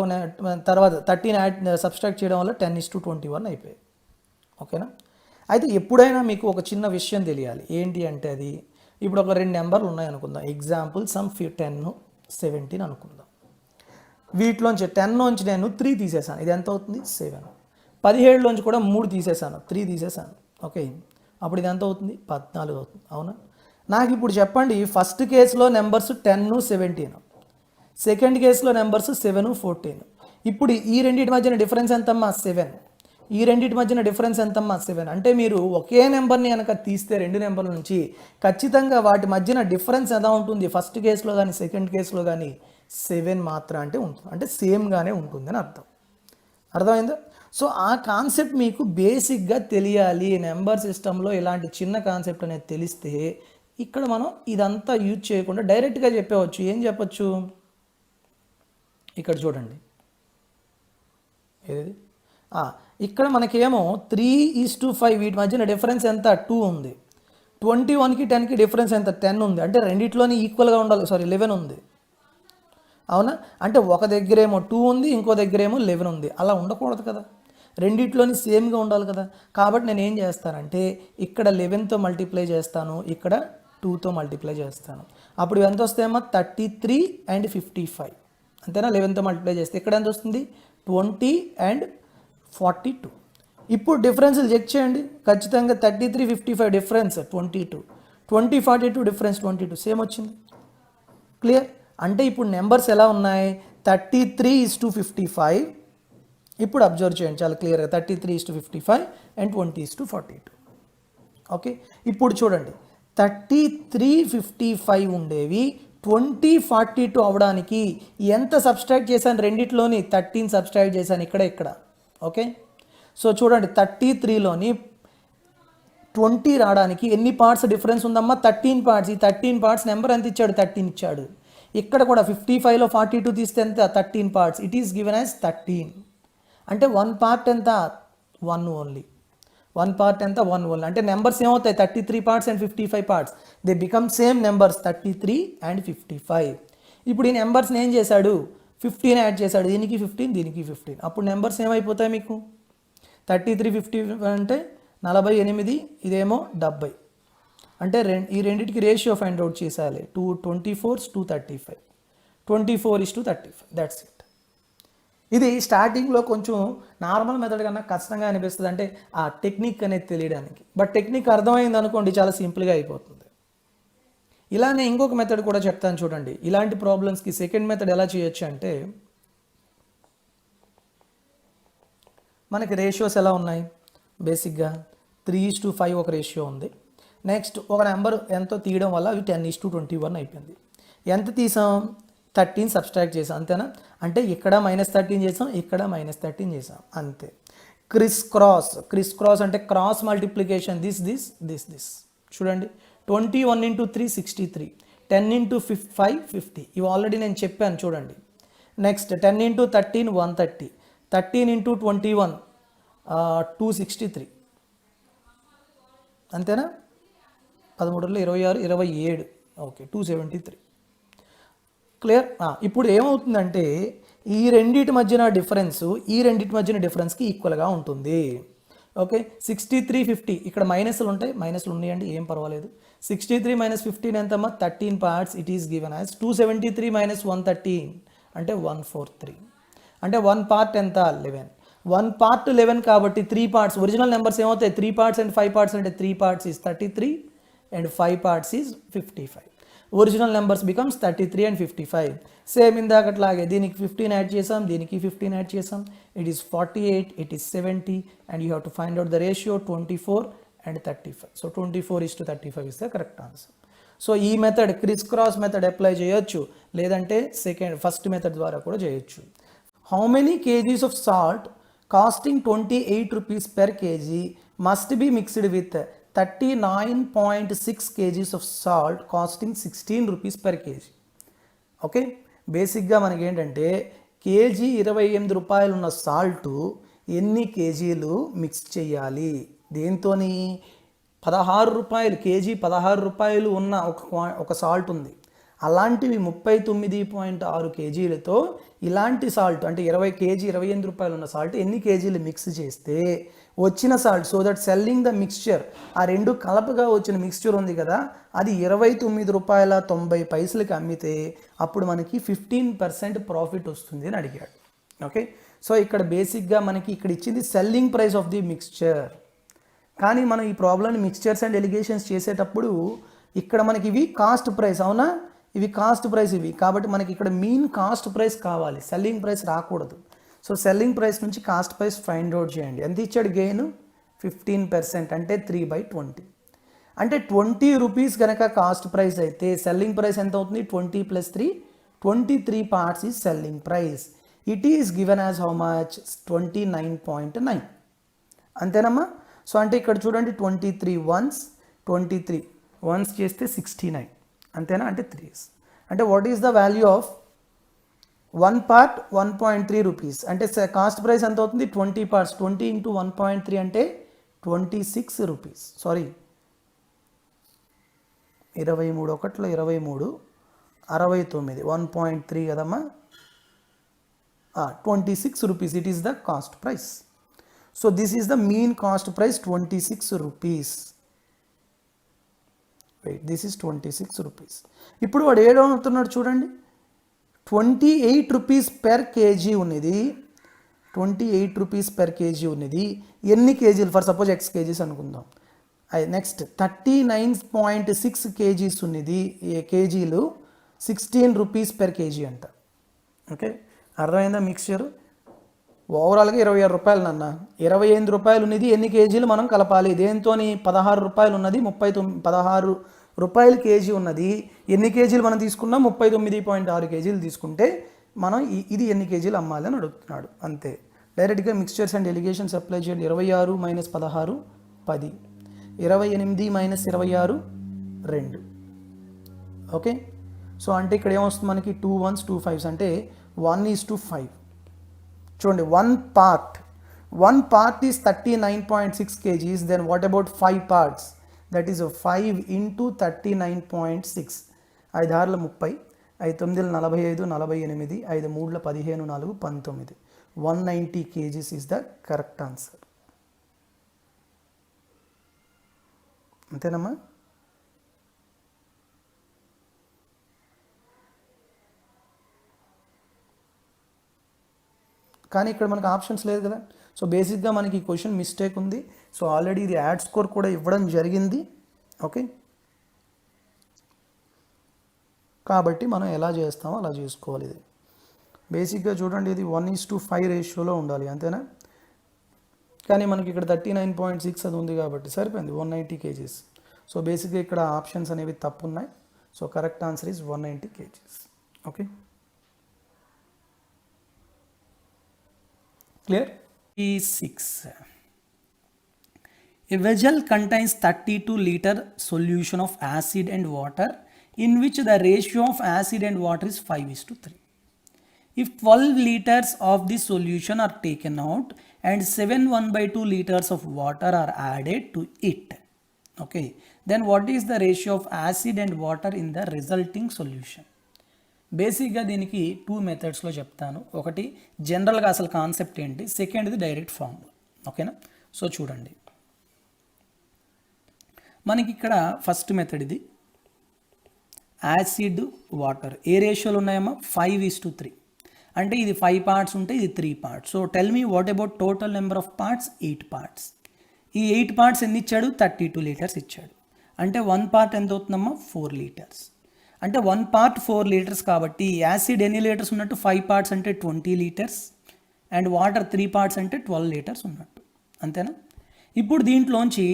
తర్వాత 13 యాడ్ సబ్స్ట్రాక్ట్ చేయడం వల్ల 10:21 అయిపోయాయి. ఓకేనా? అయితే ఎప్పుడైనా మీకు ఒక చిన్న విషయం తెలియాలి. ఏంటి అంటే, అది ఇప్పుడు ఒక 2 నెంబర్లు ఉన్నాయనుకుందాం. ఎగ్జాంపుల్ సమ్ 10 17 అనుకుందాం. వీటిలోంచి 10 నుంచి నేను 3 తీసేసాను. ఇది ఎంత అవుతుంది? 7. 17లోంచి కూడా 3 తీసేసాను, 3 తీసేసాను. ఓకే, అప్పుడు ఇది ఎంత అవుతుంది? 14 అవుతుంది. అవునా? నాకు ఇప్పుడు చెప్పండి, ఫస్ట్ కేసులో నెంబర్స్ 10 17, సెకండ్ కేసులో నెంబర్స్ 7 14. ఇప్పుడు ఈ రెండింటి మధ్యన డిఫరెన్స్ ఎంతమ్మా? 7. ఈ రెండింటి మధ్యన డిఫరెన్స్ ఎంతమ్మా 7. అంటే మీరు ఒకే నెంబర్ని కనుక తీస్తే రెండు నెంబర్ల నుంచి ఖచ్చితంగా వాటి మధ్యన డిఫరెన్స్ ఎలా ఉంటుంది, ఫస్ట్ కేసులో కానీ సెకండ్ కేసులో కానీ 7 మాత్రం అంటే ఉంటుంది, అంటే సేమ్గానే ఉంటుంది అని అర్థం. అర్థమైందా? సో ఆ కాన్సెప్ట్ మీకు బేసిక్గా తెలియాలి. నెంబర్ సిస్టంలో ఇలాంటి చిన్న కాన్సెప్ట్ అనేది తెలిస్తే ఇక్కడ మనం ఇదంతా యూజ్ చేయకుండా డైరెక్ట్గా చెప్పవచ్చు. ఏం చెప్పచ్చు, ఇక్కడ చూడండి, ఏది ఇక్కడ మనకేమో 3:5 వీటి మధ్యన డిఫరెన్స్ ఎంత 2 ఉంది. 21కి 10కి డిఫరెన్స్ ఎంత 10 ఉంది. అంటే రెండిట్లోని ఈక్వల్గా ఉండాలి, 11 ఉంది. అవునా? అంటే ఒక దగ్గరేమో 2 ఉంది, ఇంకో దగ్గరేమో 11 ఉంది. అలా ఉండకూడదు కదా, రెండిట్లోని సేమ్గా ఉండాలి కదా. కాబట్టి నేను ఏం చేస్తానంటే ఇక్కడ 11తో మల్టిప్లై చేస్తాను, ఇక్కడ 2తో మల్టిప్లై చేస్తాను. అప్పుడు ఎంత వస్తాయేమో 33 and 55 అంతేనా. 11తో మల్టిప్లై చేస్తే ఇక్కడ ఎంత వస్తుంది 20 and 42. ఇప్పుడు డిఫరెన్స్లు చెక్ చేయండి. ఖచ్చితంగా 33, 55 డిఫరెన్స్ 22, 20, 42 డిఫరెన్స్ 22, సేమ్ వచ్చింది. క్లియర్? అంటే ఇప్పుడు నెంబర్స్ ఎలా ఉన్నాయి, 33:55. ఇప్పుడు అబ్జర్వ్ చేయండి చాలా క్లియర్గా, 33:55 and 20:42. ఓకే, ఇప్పుడు చూడండి 33:55 ఉండేవి 20:42 అవడానికి ఎంత సబ్స్ట్రాక్ట్ చేశాను, రెండిట్లోని 13 సబ్స్ట్రాక్ట్ చేశాను ఇక్కడ. ఓకే, సో చూడండి 33లోని 20 రావడానికి ఎన్ని పార్ట్స్ డిఫరెన్స్ ఉందమ్మా, 13 పార్ట్స్. ఈ 13 పార్ట్స్ నెంబర్ ఎంత ఇచ్చాడు, 13 ఇచ్చాడు. ఇక్కడ కూడా 55లో 42 తీస్తే ఎంత 13 parts. It is given as 13. అంటే 1 పార్ట్ ఎంత 1 ఓన్లీ. 1 పార్ట్ ఎంత 1 ఓన్లీ. అంటే నెంబర్స్ ఏమవుతాయి 33 parts and 55 parts, they become same numbers 33 and 55. ఇప్పుడు ఈ నెంబర్స్ని ఏం చేశాడు 15 యాడ్ చేశాడు, దీనికి 15 దీనికి 15. అప్పుడు నెంబర్స్ ఏమైపోతాయి మీకు 33, 50 అంటే 48, ఇదేమో 70. అంటే ఈ రెండింటికి రేషియో ఫైండ్ అవుట్ చేసేయాలి. 224:35, 24:35. That's it. ఇది స్టార్టింగ్లో కొంచెం నార్మల్ మెథడ్ కన్నా కష్టంగా అనిపిస్తుంది, అంటే ఆ టెక్నిక్ అనేది తెలియడానికి. బట్ టెక్నిక్ అర్థమైంది అనుకోండి చాలా సింపుల్గా అయిపోతుంది. ఇలానే ఇంకొక మెథడ్ కూడా చెప్తాను చూడండి. ఇలాంటి ప్రాబ్లమ్స్కి సెకండ్ మెథడ్ ఎలా చేయొచ్చు అంటే, మనకి రేషియోస్ ఎలా ఉన్నాయి, బేసిక్గా 3:5 ఒక రేషియో ఉంది. నెక్స్ట్ ఒక నెంబర్ ఎంతో తీయడం వల్ల అవి 10:21 అయిపోయింది. ఎంత తీసాం 13 సబ్స్ట్రాక్ట్ చేసాం, అంతేనా. అంటే ఇక్కడ -13 చేసాం, ఇక్కడ -13 చేసాం, అంతే. క్రిస్ క్రాస్ అంటే క్రాస్ మల్టిప్లికేషన్, దిస్ చూడండి. 21 × 3 63, 10 × 5 50. ఇవి ఆల్రెడీ నేను చెప్పాను చూడండి. నెక్స్ట్ 10 × 13 130, 13 × 21 263, అంతేనా. 13 26 27, ఓకే 273. క్లియర్? ఇప్పుడు ఏమవుతుందంటే ఈ రెండింటి మధ్యన డిఫరెన్స్కి ఈక్వల్గా ఉంటుంది. ఓకే, 63 50 ఇక్కడ మైనస్లు ఉన్నాయండి, ఏం పర్వాలేదు. 63 - 15 ఎంతమ్మా 13 parts. It is given as 273 - 113 అంటే 143. అంటే 1 పార్ట్ ఎంత 11. 1 పార్ట్ 11 కాబట్టి 3 పార్ట్స్. ఒరిజినల్ నెంబర్స్ ఏమవుతాయి 3 పార్ట్స్ అండ్ 5 పార్ట్స్ అంటే 3 parts is 33 and 5 parts is 55. Original numbers becomes 33 and 55. Same ఇందాకట్లాగే దీనికి 15 యాడ్ చేసాం, దీనికి 15 యాడ్ చేసాం. It is 48, it is 70 and you have to find out the ratio 24 and 35. So 24:35 is the correct answer. So ఈ method criss cross method apply చేయొచ్చు, లేదంటే first method ద్వారా కూడా చేయొచ్చు. How many kgs of salt costing 28 rupees per kg must be mixed with 39.6 kgs of salt costing 16 rupees per kg. Okay, బేసిక్గా మనకి ఏంటంటే KG 28 రూపాయలు ఉన్న సాల్ట్ ఎన్ని కేజీలు మిక్స్ చేయాలి, దేంతోని 16 రూపాయలు కేజీ 16 రూపాయలు ఉన్న ఒక సాల్ట్ ఉంది. అలాంటివి 39.6 కేజీలతో ఇలాంటి సాల్ట్ అంటే 28 రూపాయలు ఉన్న సాల్ట్ ఎన్ని కేజీలు మిక్స్ చేస్తే వచ్చిన salt, so that selling the mixture, ఆ రెండు కలపగా వచ్చిన మిక్స్చర్ ఉంది కదా, అది 29 రూపాయల 90 పైసలకి అమ్మితే అప్పుడు మనకి 15% ప్రాఫిట్ వస్తుంది అని అడిగాడు. ఓకే, సో ఇక్కడ బేసిక్గా మనకి ఇక్కడ ఇచ్చింది selling price of the mixture. కానీ మనం ఈ ప్రాబ్లమ్ని మిక్స్చర్స్ అండ్ ఎలిగేషన్స్ చేసేటప్పుడు ఇక్కడ మనకి ఇవి కాస్ట్ ప్రైస్, అవునా, ఇవి కాస్ట్ ప్రైస్ ఇవి. కాబట్టి మనకి ఇక్కడ మీన్ కాస్ట్ ప్రైస్ కావాలి, సెల్లింగ్ ప్రైస్ రాకూడదు. సో సెల్లింగ్ ప్రైస్ నుంచి కాస్ట్ ప్రైస్ ఫైండ్ అవుట్ చేయండి. ఎంత ఇచ్చాడు గెయిన్? 15%, అంటే 3/20. అంటే 20 రూపీస్ కనుక కాస్ట్ ప్రైస్ అయితే సెల్లింగ్ ప్రైస్ ఎంత అవుతుంది? 20 + 3, 23 parts is selling price. It is given as how much? 29.9. అంతేనమ్మా? సో అంటే ఇక్కడ చూడండి 23 వన్స్ చేస్తే 69, అంతేనా? అంటే 3 years. అంటే what is the value of 1 part? 1.3 rupees. అంటే కాస్ట్ ప్రైస్ ఎంత అవుతుంది? 20 parts. 20 × 1.3 అంటే 26 రూపీస్. సారీ, 23 ఒకట్లో 23, 69, 1.3 కదమ్మా, 26 rupees. It is the cost price. So this is the mean cost price, 26 rupees. Wait, this is 26 rupees. ఇప్పుడు వాడు ఏడవుతున్నాడు చూడండి, 28 rupees per KG ఉన్నది. 28 rupees per KG ఉన్నది. ఎన్ని కేజీలు? ఫర్ సపోజ్ X కేజీస్ అనుకుందాం. నెక్స్ట్ 39.6 కేజీస్ ఉన్నది. కేజీలు 16 రూపీస్ పెర్ కేజీ అంట. ఓకే, అర్థమైందా మిక్స్చర్? ఓవరాల్గా 26 రూపాయలు నాన్న. 28 రూపాయలు ఉన్నది. ఎన్ని కేజీలు మనం కలపాలి? దేంతో? 16 రూపాయలు ఉన్నది, 16 రూపాయలు కేజీ ఉన్నది. ఎన్ని కేజీలు మనం తీసుకున్నాం? 39.6 కేజీలు తీసుకుంటే మనం ఇది ఎన్ని కేజీలు అమ్మాలి అని అడుగుతున్నాడు. అంతే. డైరెక్ట్గా మిక్స్చర్స్ అండ్ ఎలిగేషన్స్ అప్లై చేయండి. 26 - 16 10, 28 - 26 2. ఓకే, సో అంటే ఇక్కడ ఏమొస్తుంది మనకి? 2 1s 2 5s, అంటే 1:5. చూడండి, one part is 39.6 kgs. Then what about 5 parts? That is 5 × 39.6. 5 6 30, 5 9 45, 48, 5 3 15, 4 19. 190 kgs is the correct answer. అంతేనమ్మా? కానీ ఇక్కడ మనకు ఆప్షన్స్ లేదు కదా. సో బేసిక్గా మనకి ఈ క్వశ్చన్ మిస్టేక్ ఉంది. సో ఆల్రెడీ ఇది యాడ్ స్కోర్ కూడా ఇవ్వడం జరిగింది. ఓకే, కాబట్టి మనం ఎలా చేస్తామో అలా చేసుకోవాలి. ఇది బేసిక్గా చూడండి, ఇది 1:5 రేషియోలో ఉండాలి, అంతేనా? కానీ మనకి ఇక్కడ 39.6 అది ఉంది కాబట్టి సరిపోయింది, 190 kgs. సో బేసిక్గా ఇక్కడ ఆప్షన్స్ అనేవి తప్పు ఉన్నాయి. So correct answer is 190 kgs. Okay, clear? E6. A vessel contains 32 liter solution of acid and water in which the ratio of acid and water is 5:3. If 12 liters of this solution are taken out and 7 1/2 liters of water are added to it, okay, then what is the ratio of acid and water in the resulting solution? బేసిక్గా దీనికి 2 మెథడ్స్లో చెప్తాను. ఒకటి జనరల్గా అసలు concept ఏంటి, సెకండ్ది direct formula. ఓకేనా? So చూడండి, మనకి ఇక్కడ ఫస్ట్ మెథడ్ ఇది యాసిడ్ వాటర్. ఏ రేషియోలు ఉన్నాయమ్మా? 5:3. అంటే ఇది 5 parts ఉంటే ఇది 3 parts. So tell me what about total number of parts? 8 parts. ఈ 8 parts ఎన్ని ఇచ్చాడు? 32 liters ఇచ్చాడు. అంటే 1 part ఎంత అవుతుందమ్మా? 4 liters. అంటే 1 part 4 liters కాబట్టి యాసిడ్ ఎన్ని లీటర్స్ ఉన్నట్టు? 5 parts అంటే 20 liters, అండ్ వాటర్ 3 parts అంటే 12 liters ఉన్నట్టు, అంతేనా? ఇప్పుడు దీంట్లోంచి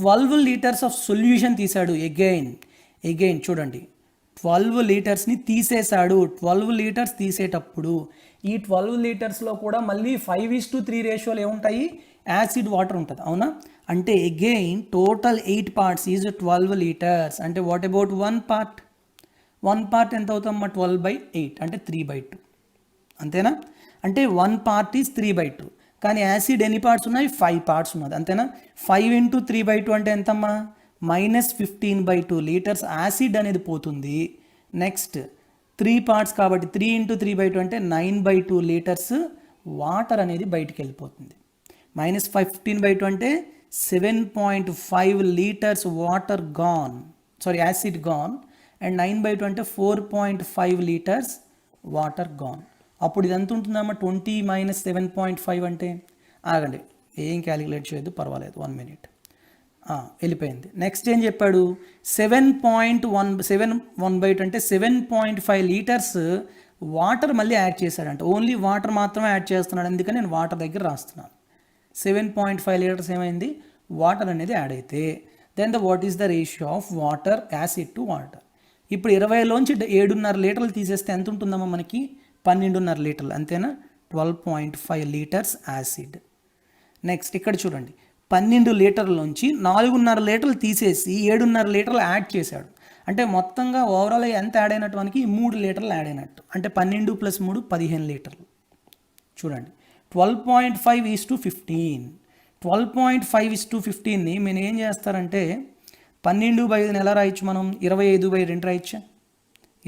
12 liters ఆఫ్ సొల్యూషన్ తీశాడు. అగైన్ చూడండి, 12 లీటర్స్ని తీసేశాడు. 12 liters తీసేటప్పుడు ఈ 12 litersలో కూడా మళ్ళీ 5:3 రేషియోలు ఏముంటాయి? యాసిడ్ వాటర్ ఉంటుంది, అవునా? అంటే again total 8 parts is 12 liters. అంటే వాట్ అబౌట్ 1 part? 1 part ఎంత అవుతామమ్మా? 12/8, అంటే 3/2, అంతేనా? అంటే 1 part ఈజ్ 3/2. కానీ యాసిడ్ ఎన్ని పార్ట్స్ ఉన్నాయి? 5 parts ఉన్నది, అంతేనా? 5 × 3/2 అంటే ఎంతమ్మా? -15/2 liters యాసిడ్ అనేది పోతుంది. నెక్స్ట్ 3 parts కాబట్టి 3 × 3/2 అంటే 9/2 liters వాటర్ అనేది బయటికి వెళ్ళిపోతుంది. -15/2 అంటే 7.5 liters water gone, sorry acid gone, and 9/2 అంటే 4.5 liters వాటర్ గాన్. అప్పుడు ఇది ఎంత ఉంటుందమ్మా? 20 - 7.5 అంటే, ఆగండి ఏం క్యాలిక్యులేట్ చేయొద్దు, పర్వాలేదు, 1 minute. వెళ్ళిపోయింది. నెక్స్ట్ ఏం చెప్పాడు? 7 1/2 అంటే 7.5 liters వాటర్ మళ్ళీ యాడ్ చేశాడంట. ఓన్లీ వాటర్ మాత్రమే యాడ్ చేస్తున్నాడు, అందుకని నేను వాటర్ దగ్గర రాస్తున్నాను. 7.5 లీటర్స్ ఏమైంది, వాటర్ అనేది యాడ్ అయితే then what is the ratio of water acid to water. ఇప్పుడు 20లోంచి 7.5 లీటర్లు తీసేస్తే ఎంత ఉంటుందమ్మా మనకి, 12.5 లీటర్లు, అంతేనా, 12.5 లీటర్స్ యాసిడ్. నెక్స్ట్ ఇక్కడ చూడండి, 12 లీటర్లోంచి 4.5 లీటర్లు తీసేసి 7.5 లీటర్లు యాడ్ చేశాడు. అంటే మొత్తంగా ఓవరాల్ ఎంత యాడ్ అయినట్టు మనకి, 3 లీటర్లు యాడ్ అయినట్టు. అంటే 12 + 3 15 లీటర్లు. చూడండి 12.5:15. 12.5:15ని మేము ఏం చేస్తారంటే 12/5 ఎలా రాయొచ్చు మనం, 25/2 రాయొచ్చా,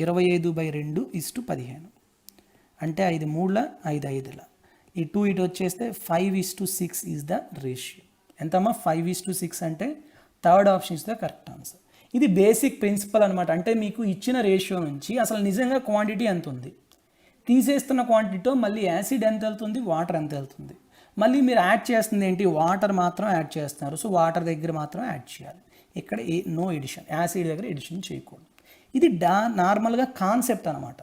25/2:15. అంటే 5 3 5 5 ఈ 2 ఇటు వచ్చేస్తే 5:6 ఈజ్ ద రేషియో. ఎంతమ్మా, 5:6 అంటే third option is the correct answer. ఇది బేసిక్ ప్రిన్సిపల్ అనమాట. అంటే మీకు ఇచ్చిన రేషియో నుంచి అసలు నిజంగా క్వాంటిటీ ఎంత ఉంది, తీసేస్తున్న క్వాంటిటీతో మళ్ళీ యాసిడ్ ఎంత వెళ్తుంది, వాటర్ ఎంత వెళ్తుంది, మళ్ళీ మీరు యాడ్ చేస్తుంది ఏంటి, వాటర్ మాత్రం యాడ్ చేస్తున్నారు. సో వాటర్ దగ్గర మాత్రం యాడ్ చేయాలి. ఇక్కడ నో ఎడిషన్, యాసిడ్ దగ్గర ఎడిషన్ చేయకూడదు. ఇది నార్మల్గా కాన్సెప్ట్ అనమాట.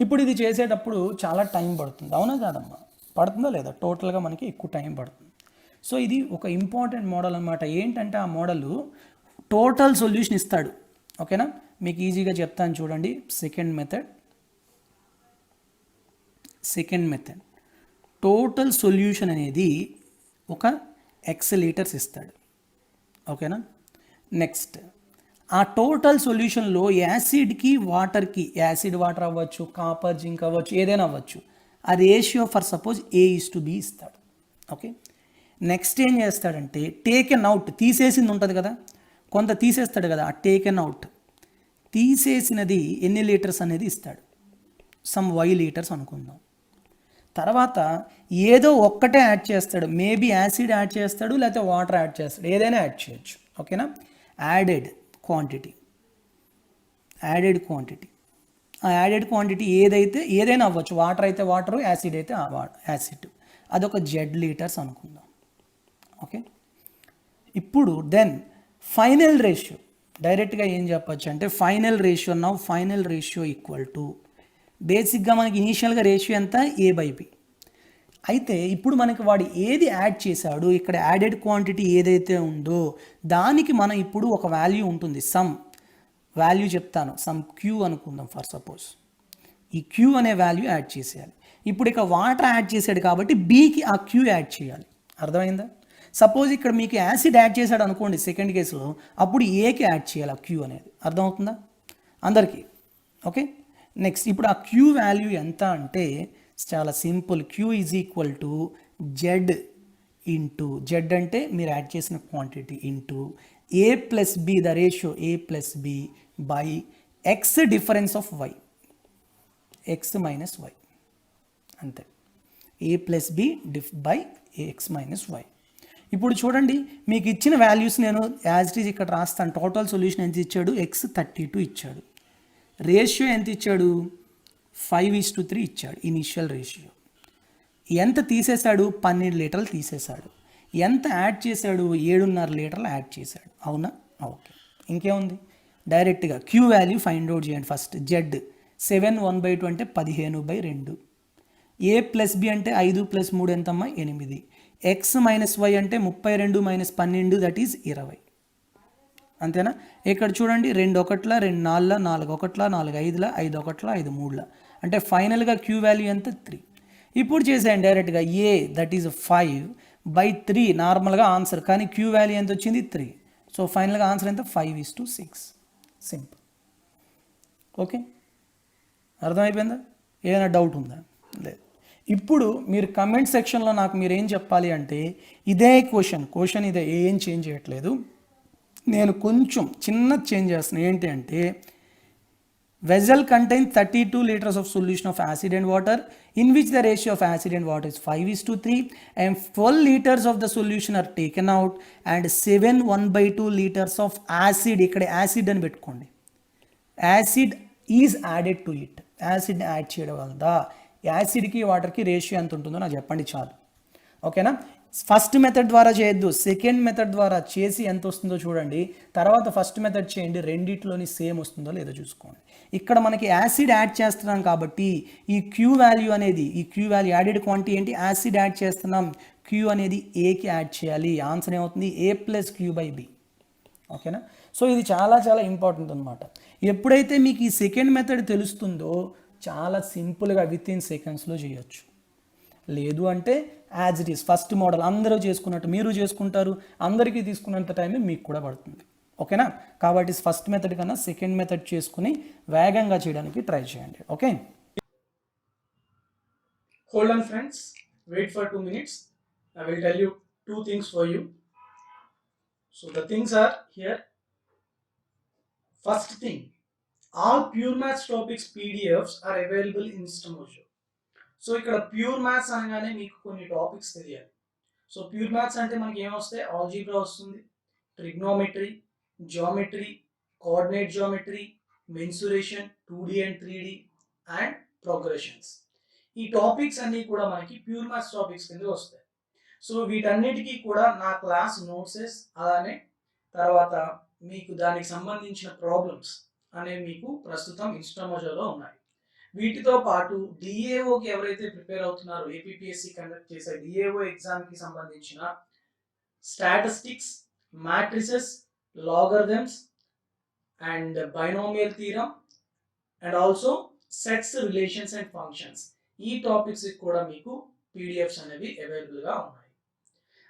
ఇప్పుడు ఇది చేసేటప్పుడు చాలా టైం పడుతుంది, అవునా కాదమ్మా, పడుతుందా లేదా, టోటల్గా మనకి ఎక్కువ టైం పడుతుంది. సో ఇది ఒక ఇంపార్టెంట్ మోడల్ అనమాట. ఏంటంటే ఆ మోడల్ టోటల్ సొల్యూషన్ ఇస్తాడు. ఓకేనా, మీకు ఈజీగా చెప్తాను చూడండి. సెకండ్ మెథడ్ టోటల్ సొల్యూషన్ అనేది ఒక X లీటర్స్ ఇస్తాడు. ఓకేనా, నెక్స్ట్ ఆ టోటల్ సొల్యూషన్లో యాసిడ్కి వాటర్కి, యాసిడ్ వాటర్ అవ్వచ్చు, కాపర్ జింక్ అవ్వచ్చు, ఏదైనా అవ్వచ్చు, ఆ రేషియో ఫర్ సపోజ్ A:B ఇస్తాడు. ఓకే, నెక్స్ట్ ఏం చేస్తాడంటే టేకెన్ అవుట్, తీసేసింది ఉంటుంది కదా, కొంత తీసేస్తాడు కదా, ఆ టేకెన్ అవుట్ తీసేసినది ఎన్ని లీటర్స్ అనేది ఇస్తాడు. సమ్ Y లీటర్స్ అనుకుందాం. తర్వాత ఏదో ఒక్కటే యాడ్ చేస్తాడు, మేబీ యాసిడ్ యాడ్ చేస్తాడు, లేకపోతే వాటర్ యాడ్ చేస్తాడు, ఏదైనా యాడ్ చేయొచ్చు. ఓకేనా, యాడెడ్ క్వాంటిటీ. ఆ యాడెడ్ క్వాంటిటీ ఏదైనా అవ్వచ్చు, వాటర్ అయితే వాటర్, యాసిడ్ అయితే యాసిడ్, అదొక Z లీటర్స్ అనుకుందాం. ఓకే, ఇప్పుడు దెన్ ఫైనల్ రేషియో డైరెక్ట్గా ఏం చెప్పచ్చు అంటే ఫైనల్ రేషియో ఈక్వల్ టు, బేసిక్గా మనకి ఇనీషియల్గా రేషియో ఎంత, A/B. అయితే ఇప్పుడు మనకి వాడు ఏది యాడ్ చేశాడు, ఇక్కడ యాడెడ్ క్వాంటిటీ ఏదైతే ఉందో దానికి మనం ఇప్పుడు ఒక వాల్యూ ఉంటుంది, సమ్ వాల్యూ చెప్తాను, సమ్ Q అనుకుందాం ఫర్ సపోజ్. ఈ Q అనే వాల్యూ యాడ్ చేసేయాలి. ఇప్పుడు ఇక వాటర్ యాడ్ చేశాడు కాబట్టి Bకి ఆ Q యాడ్ చేయాలి. అర్థమైందా? సపోజ్ ఇక్కడ మీకు యాసిడ్ యాడ్ చేశాడు అనుకోండి సెకండ్ కేసులో, అప్పుడు Aకి యాడ్ చేయాలి ఆ Q అనేది. అర్థమవుతుందా అందరికీ? ఓకే, నెక్స్ట్ ఇప్పుడు ఆ Q వాల్యూ ఎంత అంటే చాలా simple, Q is equal to Z into, Z అంటే మీరు యాడ్ చేసిన quantity, into A+B, the ratio A+B by X difference of Y, X - Y, అంతే. A+B by X - Y. ఇప్పుడు చూడండి, మీకు ఇచ్చిన వాల్యూస్ నేను యాజ్ ఇట్ ఈజ్ ఇక్కడ రాస్తాను. టోటల్ సొల్యూషన్ ఎంత ఇచ్చాడు, X32 ఇచ్చాడు. రేషియో ఎంత ఇచ్చాడు, 5:3 ఇచ్చాడు ఇనీషియల్ రేషియో. ఎంత తీసేశాడు, 12 లీటర్లు తీసేశాడు. ఎంత యాడ్ చేశాడు, 7.5 లీటర్లు యాడ్ చేశాడు. అవునా? ఓకే, ఇంకేముంది, డైరెక్ట్గా Q వాల్యూ ఫైండ్ అవుట్ చేయండి. ఫస్ట్ Z 7 1/2 అంటే 15/2. A+B అంటే 5 + 3 ఎంతమ్మా, 8. X - Y అంటే 32 - 12 దట్ ఈజ్ 20. అంతేనా? ఇక్కడ చూడండి, 2 1 2 4 4 1 4 5 5 1 5 3 అంటే ఫైనల్గా Q వాల్యూ ఎంత, 3. ఇప్పుడు చేసేయండి డైరెక్ట్గా, A దట్ ఈజ్ 5/3 నార్మల్గా ఆన్సర్, కానీ Q వాల్యూ ఎంత వచ్చింది, 3. సో ఫైనల్గా ఆన్సర్ ఎంత, 5:6. సింపుల్. ఓకే, అర్థమైపోయిందా? ఏదైనా డౌట్ ఉందా? లేదు. ఇప్పుడు మీరు కమెంట్ సెక్షన్లో నాకు మీరు ఏం చెప్పాలి అంటే, ఇదే క్వశ్చన్ ఇదే, ఏం చేంజ్ చేయట్లేదు, నేను కొంచెం చిన్న చేంజ్ చేస్తున్నాను. ఏంటి అంటే, vessel contains 32 liters of solution of acid and water in which the ratio of acid and water is 5:3 and 12 liters of the solution are taken out and 7 1/2 liters of acid, ఇక్కడ acid అని పెట్టుకోండి, acid is added to it. Acid add చేయడం వల్ల యాసిడ్కి వాటర్కి ratio ఎంత ఉంటుందో నాకు చెప్పండి చాలు. ఓకేనా? ఫస్ట్ మెథడ్ ద్వారా చేయొద్దు, సెకండ్ మెథడ్ ద్వారా చేసి ఎంత వస్తుందో చూడండి, తర్వాత ఫస్ట్ మెథడ్ చేయండి, రెండిట్లోని సేమ్ వస్తుందో లేదో చూసుకోండి. ఇక్కడ మనకి యాసిడ్ యాడ్ చేస్తున్నాం కాబట్టి ఈ క్యూ వాల్యూ అనేది, ఈ క్యూ వాల్యూ యాడెడ్ క్వాంటిటీ ఏంటి, యాసిడ్ యాడ్ చేస్తున్నాం, క్యూ అనేది ఏకి యాడ్ చేయాలి. ఆన్సర్ ఏమవుతుంది, ఏ ప్లస్ క్యూ బై బి. ఓకేనా? సో ఇది చాలా చాలా ఇంపార్టెంట్ అనమాట. ఎప్పుడైతే మీకు ఈ సెకండ్ మెథడ్ తెలుస్తుందో చాలా సింపుల్గా విత్ ఇన్ సెకండ్స్లో చేయొచ్చు. లేదు అంటే as it is first model అందరూ చేసుకున్నట్టు మీరు చేసుకుంటారు, అందరికీ తీసుకున్నంత టైం మీకు కూడా పడుతుంది. ఓకేనా? కాబట్టి ఫస్ట్ మెథడ్ కన్నా సెకండ్ మెథడ్ చేసుకుని వేగంగా చేయడానికి ట్రై చేయండి. Okay, Hold on friends, wait for 2 minutes. I will tell you 2 things for you. So the things are here. First thing, all Pure Maths topics PDFs are available in Instamojo. So ఇక్కడ pure maths అనగానే మీకు కొన్ని topics తెలియాలి. So pure maths అంటే మనకి ఏమొస్తాయి, algebra వస్తుంది, trigonometry, geometry, coordinate geometry, mensuration, 2D and 3D and progressions. ఈ టాపిక్స్ అన్నీ కూడా మనకి ప్యూర్ మ్యాథ్స్ టాపిక్స్ కింద వస్తాయి. సో వీటన్నిటికీ కూడా నా క్లాస్ నోట్సెస్, అలానే తర్వాత మీకు దానికి సంబంధించిన ప్రాబ్లమ్స్ అనేవి మీకు ప్రస్తుతం ఇన్స్టామోజోలో ఉన్నాయి. వీటితో పాటు డిఏఓకి ఎవరైతే ప్రిపేర్ అవుతున్నారో, ఏపీపీఎస్సీ కండక్ట్ చేసే డిఏఓ ఎగ్జామ్కి సంబంధించిన statistics, matrices, logarithms and binomial theorem and also sets, relations and functions, ఈ టాపిక్స్ కూడా మీకు పీడిఎఫ్స్ అనేవి అవైలబుల్గా ఉన్నాయి.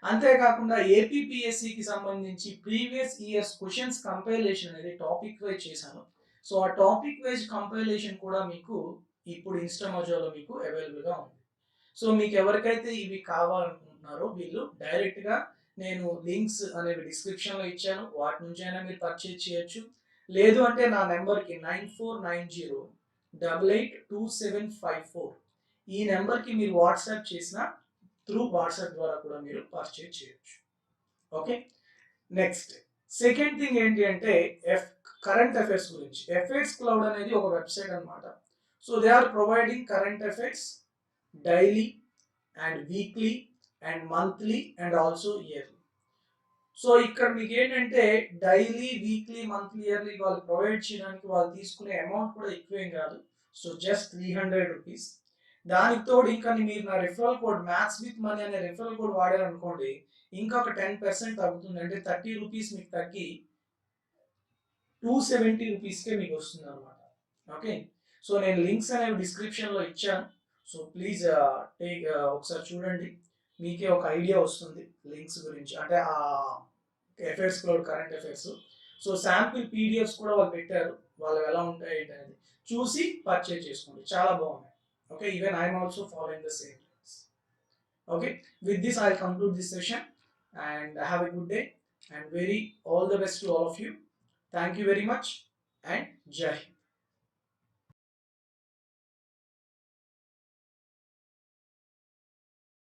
అంతేకాకుండా ఏపీపీఎస్సీకి సంబంధించి ప్రీవియస్ ఇయర్స్ క్వశ్చన్స్ కంపైలేషన్ అనేది టాపిక్ వైజ్ చేశాను. సో ఆ టాపిక్ వైజ్ కంపైలేషన్ కూడా మీకు ఇప్పుడు ఇన్స్టామోజోలో మీకు అవైలబుల్గా ఉంది. సో మీకు ఎవరికైతే ఇవి కావాలనుకుంటున్నారో వీళ్ళు డైరెక్ట్గా నేను లింక్స్ అనేవి డిస్క్రిప్షన్లో ఇచ్చాను, వాటి నుంచి అయినా మీరు పర్చేజ్ చేయొచ్చు. లేదు అంటే నా నెంబర్కి 9490882754 ఈ నెంబర్కి మీరు వాట్సాప్ చేసిన త్రూ వాట్సాప్ ద్వారా కూడా మీరు పర్చేజ్ చేయొచ్చు. ఓకే, నెక్స్ట్ సెకండ్ థింగ్ ఏంటి అంటే కరెంట్ అఫైర్స్ గురించి. ఎఫ్ఐఆర్స్ క్లౌడ్ అనేది ఒక వెబ్సైట్ అనమాట. So they are providing current affairs daily and weekly and monthly and also yearly. సో ఇక్కడ మీకు ఏంటంటే డైలీ, వీక్లీ, మంత్లీ, ఇయర్లీ వాళ్ళు ప్రొవైడ్ చేయడానికి వాళ్ళు తీసుకునే అమౌంట్ కూడా ఎక్కువేం కాదు. So just 300 rupees. దానికి తోడు ఇంకా మీరు నా referral code maths with money అనే రిఫరల్ కోడ్ వాడారనుకోండి, ఇంకొక 10% తగ్గుతుంది. అంటే 30 రూపీస్ మీకు తగ్గి 270 రూపీస్కే మీకు వస్తుంది అనమాట. ఓకే, సో నేను లింక్స్ అనేవి డిస్క్రిప్షన్లో ఇచ్చాను. సో ప్లీజ్ ఒకసారి చూడండి, మీకే ఒక ఐడియా వస్తుంది లింక్స్ గురించి, అంటే ఆ affairs cloud current affairs. So sample PDFs కూడా వాళ్ళు పెట్టారు, వాళ్ళు ఎలా ఉంటాయి ఏంటనేది చూసి పర్చేజ్ చేసుకోండి, చాలా బాగున్నాయి. Okay, even I am also following the same things. Okay, with this I'll conclude this session and have a good day and all the best to all of you. Thank you very much and Jai Hind.